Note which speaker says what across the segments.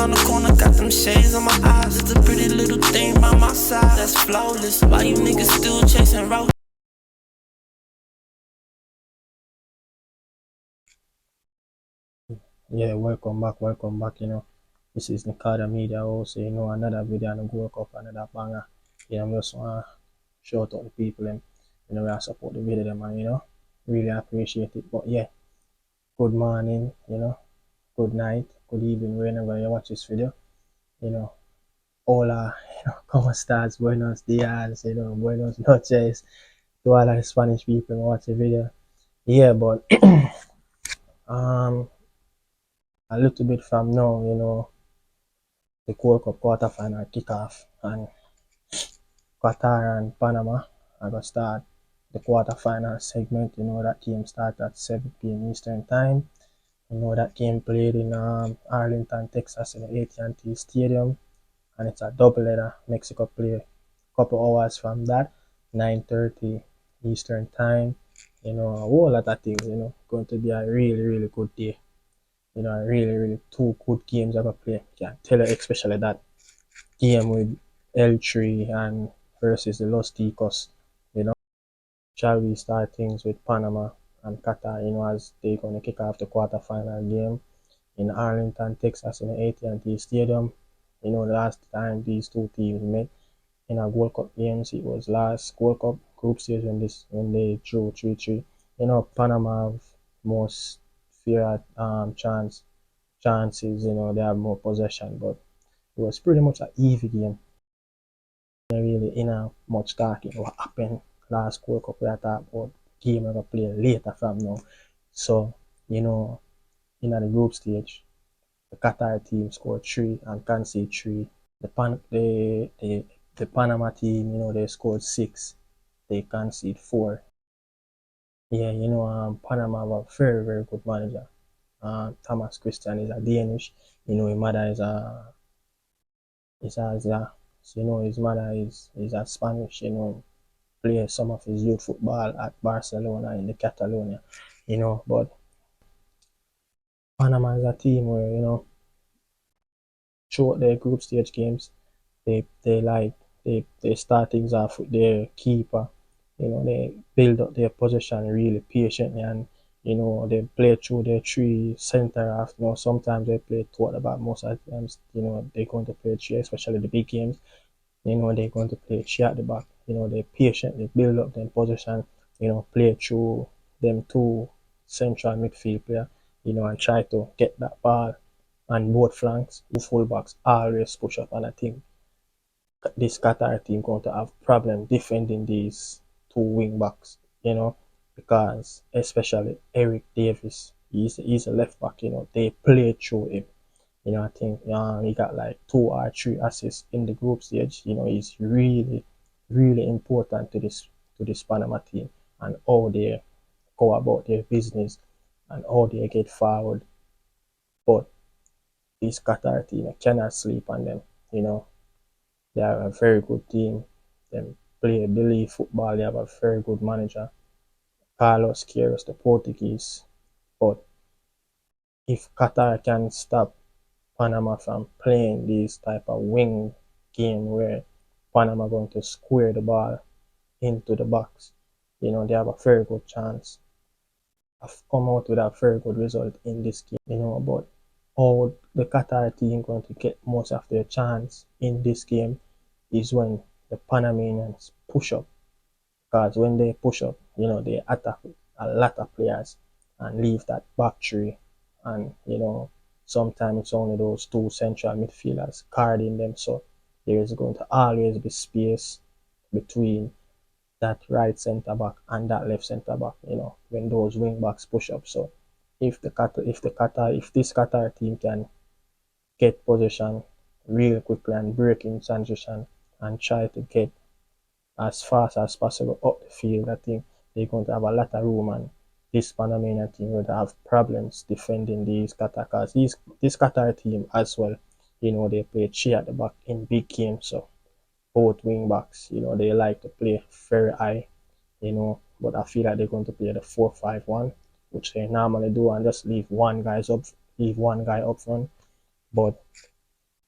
Speaker 1: around the corner, got them shades on my eyes. It's a pretty little thing by my side that's flawless. Why you niggas still chasing road?
Speaker 2: Yeah, welcome back, This is Nicardo Media House, another video and go up another banger. I'm just want to shout out the people them, we are support the video them and really appreciate it. But yeah, good morning, good night, good evening, whenever you watch this video, hola, como estás, buenos días, buenos noches to all of the Spanish people who watch the video. Yeah, but a little bit from now, the World Cup quarterfinal kick off, and Qatar and Panama are going to start the quarterfinal segment. That game starts at 7 p.m. Eastern Time. That game played in Arlington, Texas in the AT&T Stadium, and it's a doubleheader. Mexico play a couple hours from that, 9:30 Eastern Time. A whole lot of things, going to be a really, really good day. Really two good games I'm going to play. Can't tell you, especially that game with L3 and versus the Los Ticos. Shall we start things with Panama and Qatar, as they're going to kick off the quarterfinal game in Arlington, Texas in the AT&T Stadium. The last time these two teams met in a World Cup games, it was last World Cup group stage when they drew 3-3. Panama have most fair chances, they have more possession, but it was pretty much an easy game. Really much talking what happened last World Cup. We are talking about game we're gonna play later from now. So, in the group stage, the Qatar team scored 3 and conceded 3. The Panama team, they scored 6. They conceded 4. Yeah, Panama have a very, very good manager. Thomas Christian is a Danish. His mother is a his mother is a Spanish, play some of his youth football at Barcelona in the Catalonia, but Panama is a team where, throughout their group stage games, they start things off with their keeper, they build up their possession really patiently, and they play through their 3 center half. Sometimes they play 2 at the back. Most of the times, they're going to play 3, especially the big games. They're going to play 3 at the back. They patiently build up their possession, play through them 2 central midfield player, and try to get that ball on both flanks. The fullbacks always push up, and I think this Qatar team going to have problem defending these 2 wing backs, because especially Eric Davis, he's a left back, they play through him. I think he got like 2 or 3 assists in the group stage. He's really, really important to this Panama team, and how they go about their business and how they get forward. But this Qatar team, I cannot sleep on them. They are a very good team. They play believe football. They have a very good manager, Carlos Queiroz, the Portuguese. But if Qatar can stop Panama from playing this type of wing game where Panama going to square the ball into the box, they have a very good chance of come out with a very good result in this game. But how the Qatar team going to get most of their chance in this game is when the Panamanians push up. Because when they push up, they attack a lot of players and leave that back three, and sometimes it's only those 2 central midfielders guarding them, so there is going to always be space between that right centre back and that left centre back, when those wing backs push up. So if this Qatar team can get possession real quickly and break in transition and try to get as fast as possible up the field, I think they're going to have a lot of room, and this Panamanian team will have problems defending these Qatar, because this Qatar team as well, they play 3 at the back in big games. So both wing backs, they like to play very high, but I feel like they're going to play the 4-5-1, which they normally do, and just leave one guy up front. But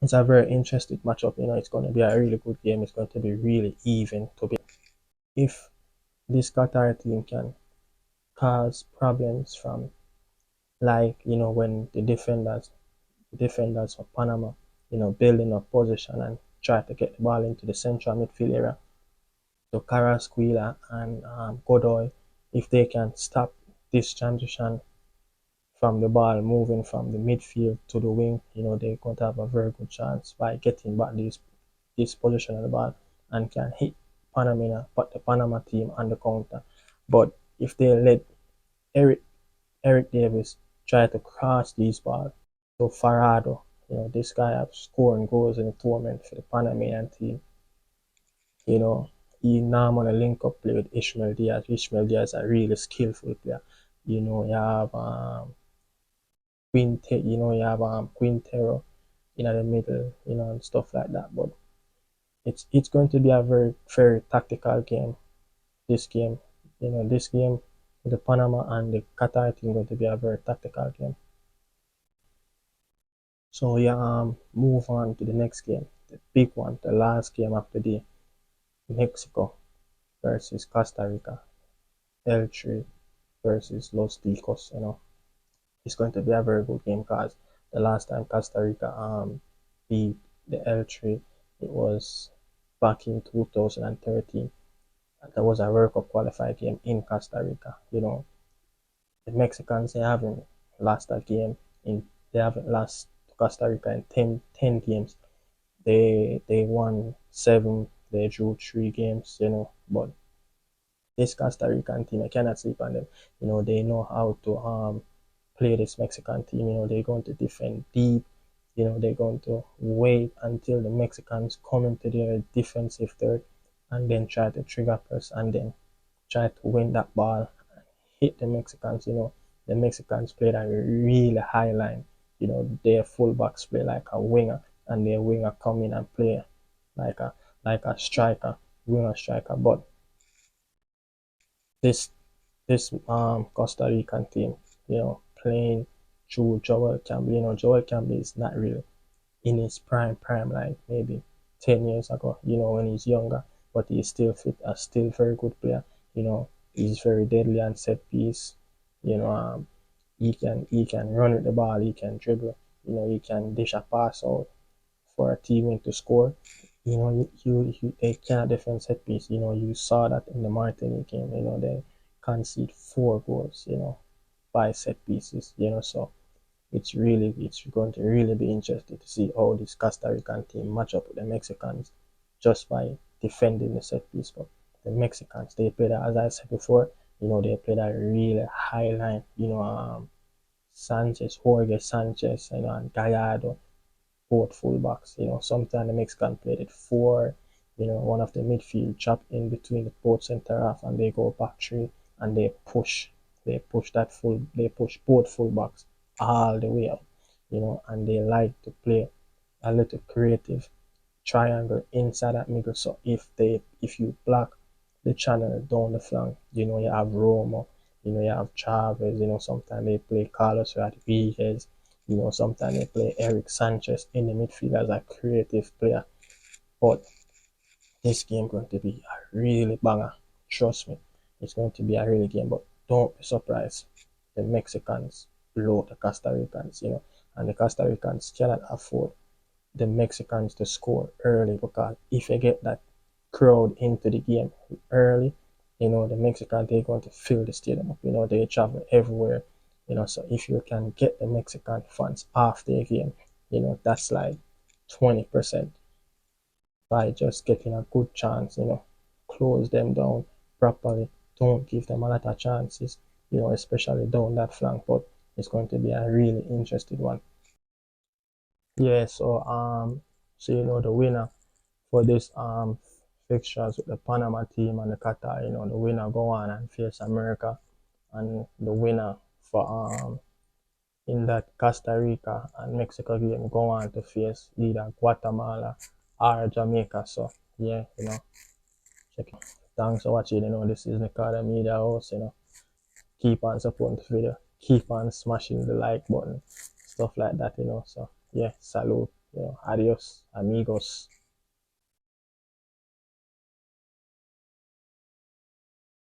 Speaker 2: It's a very interesting matchup. It's going to be a really good game. It's going to be really even to be. If this Qatar team can cause problems from, like, when the defenders of Panama, building up position and try to get the ball into the central midfield area. So Carrasquilla and Godoy, if they can stop this transition from the ball moving from the midfield to the wing, they're going to have a very good chance by getting back this position of the ball and can hit the Panama team on the counter. But if they let Eric Eric Davis try to cross these balls to Farado, this guy have scoring goals in the tournament for the Panamanian team. He normally link up play with Ishmael Diaz. Ishmael Diaz is a really skillful player. You have Quintero in the middle, and stuff like that. But it's going to be a very very tactical game. This game, the Panama and the Qatar team going to be a very tactical game. So yeah, move on to the next game, the big one, the last game of the day, Mexico versus Costa Rica, L3 versus Los Ticos. It's going to be a very good game because the last time Costa Rica beat the L3, it was back in 2013. There was a World Cup qualifier game in Costa Rica. The Mexicans, they haven't lost to Costa Rica in 10 games. They won 7, they drew 3 games, but this Costa Rican team, I cannot sleep on them. They know how to play this Mexican team. They're going to defend deep. They're going to wait until the Mexicans come into their defensive third and then try to trigger press and then try to win that ball and hit the Mexicans. The Mexicans play that really high line. Their fullbacks play like a winger and their winger come in and play like a striker, winger striker. But this this Costa Rican team, playing through Joel Campbell. Joel Campbell is not really in his prime like maybe 10 years ago, when he's younger, but he's still fit, a still very good player. He's very deadly on set piece. He can run with the ball, he can dribble, he can dish a pass out for a teammate to score. They cannot defend set piece. You saw that in the Martinique game. They concede 4 goals. By set pieces. So it's going to really be interesting to see how this Costa Rican team match up with the Mexicans just by defending the set piece. But the Mexicans, they play that, as I said before, they play that really high line. Jorge Sanchez, and Gallardo, both fullbacks. Sometimes the Mexican played it 4. One of the midfield chop in between the both center half and they go back 3 and they push both fullbacks all the way up. And they like to play a little creative triangle inside that middle. So if you block the channel down the flank, you have Roma, you have Chavez, sometimes they play Carlos Rodriguez, sometimes they play Eric Sanchez in the midfield as a creative player. But this game going to be a really banger. Trust me, it's going to be a really game. But don't be surprised. The Mexicans blow the Costa Ricans, and the Costa Ricans cannot afford the Mexicans to score early, because if you get that crowd into the game early, the Mexicans, they're going to fill the stadium up. They travel everywhere. So if you can get the Mexican fans off their game, that's like 20% by just getting a good chance. Close them down properly. Don't give them a lot of chances. Especially down that flank. But it's going to be a really interesting one. Yeah, so the winner for this fixtures with the Panama team and the Qatar, the winner go on and face America, and the winner for in that Costa Rica and Mexico game go on to face either Guatemala or Jamaica. So yeah, check it. Thanks for watching. This is Nicardo Media House. Keep on supporting the video, keep on smashing the like button, stuff like that. So yeah, salute. Adios, amigos.